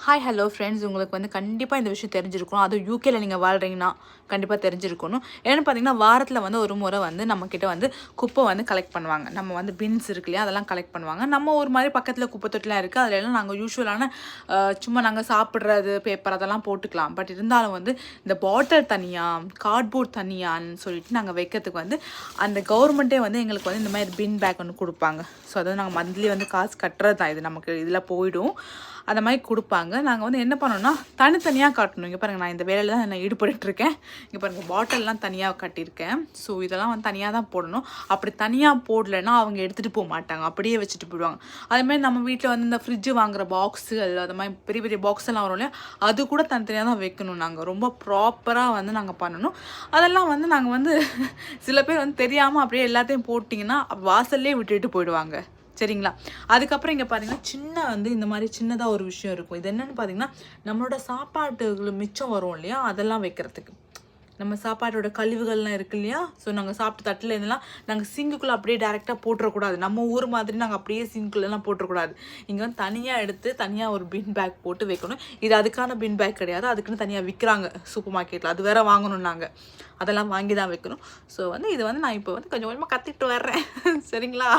Hi hello friends, உங்களுக்கு வந்து கண்டிப்பாக இந்த விஷயம் தெரிஞ்சிருக்கணும். அதுவும் யூகேல நீங்கள் வாழ்கிறீங்கன்னா கண்டிப்பாக தெரிஞ்சிருக்கணும். ஏன்னு பார்த்தீங்கன்னா, வாரத்தில் வந்து ஒரு முறை வந்து நம்மக்கிட்ட வந்து குப்பை வந்து கலெக்ட் பண்ணுவாங்க. நம்ம வந்து பின்ஸ் இருக்கு இல்லையா, அதெல்லாம் கலெக்ட் பண்ணுவாங்க. நம்ம ஒரு மாதிரி பக்கத்தில் குப்பை தொட்டிலாம் இருக்குது. அதிலெல்லாம் நாங்கள் யூஸ்வலான சும்மா நாங்கள் சாப்பிட்றது பேப்பர் அதெல்லாம் போட்டுக்கலாம். பட் இருந்தாலும் வந்து இந்த பாட்டில் தனியாக, கார்ட்போர்ட் தனியான்னு சொல்லிட்டு நாங்கள் வைக்கிறதுக்கு வந்து அந்த கவர்மெண்ட்டே வந்து எங்களுக்கு வந்து இந்த மாதிரி பின் பேக் ஒன்று கொடுப்பாங்க. ஸோ அதாவது நாங்கள் மந்த்லி வந்து காசு கட்டுறது தான். இது நமக்கு இதில் போயிடும். அந்த மாதிரி கொடுப்பாங்க. நாங்கள் வந்து என்ன பண்ணோம்னா, தனித்தனியாக காட்டணும். இங்கே பாருங்கள், நான் இந்த வேலையில் தான் நான் ஈடுபட்டுருக்கேன். இங்கே பாருங்கள், பாட்டில்லாம் தனியாக கட்டியிருக்கேன். ஸோ இதெல்லாம் வந்து தனியாக தான் போடணும். அப்படி தனியாக போடலைன்னா அவங்க எடுத்துகிட்டு போக மாட்டாங்க, அப்படியே வச்சுட்டு போயிடுவாங்க. அதேமாதிரி நம்ம வீட்டில் வந்து இந்த ஃப்ரிட்ஜு வாங்குகிற பாக்ஸு அது மாதிரி பெரிய பெரிய பாக்ஸ் எல்லாம் வரும் இல்லையா, அது கூட தனித்தனியாக தான் வைக்கணும். நாங்கள் ரொம்ப ப்ராப்பராக வந்து நாங்கள் பண்ணணும். அதெல்லாம் வந்து நாங்கள் வந்து சில பேர் வந்து தெரியாமல் அப்படியே எல்லாத்தையும் போட்டிங்கன்னா வாசல்லே விட்டுட்டு போயிடுவாங்க. சரிங்களா? அதுக்கப்புறம் இங்கே பார்த்தீங்கன்னா, வந்து இந்த மாதிரி சின்னதாக ஒரு விஷயம் இருக்கும். இது என்னென்னு பார்த்தீங்கன்னா, நம்மளோட சாப்பாட்டுகள் மிச்சம் வரும் இல்லையா, அதெல்லாம் வைக்கிறதுக்கு. நம்ம சாப்பாட்டோட கழிவுகள்லாம் இருக்கு இல்லையா, ஸோ நாங்கள் சாப்பிட்டு தட்டில் இதெல்லாம் நாங்கள் சிங்குக்குள்ளே அப்படியே டேரெக்டாக போட்டுறக்கூடாது. நம்ம ஊர் மாதிரி நாங்கள் அப்படியே சிங்குக்குள்ளெல்லாம் போட்டுறக்கூடாது. இங்கே வந்து தனியாக எடுத்து தனியாக ஒரு பின் பேக் போட்டு வைக்கணும். இது அதுக்கான பின் பேக் கிடையாது, அதுக்குன்னு தனியாக விற்கிறாங்க சூப்பர் மார்க்கெட்டில். அது வேறு வாங்கணும் நாங்கள். அதெல்லாம் வாங்கி தான் வைக்கணும். ஸோ வந்து இது வந்து நான் இப்போ வந்து கொஞ்சம் கொஞ்சமாக கற்றுக்கிட்டு வர்றேன். சரிங்களா?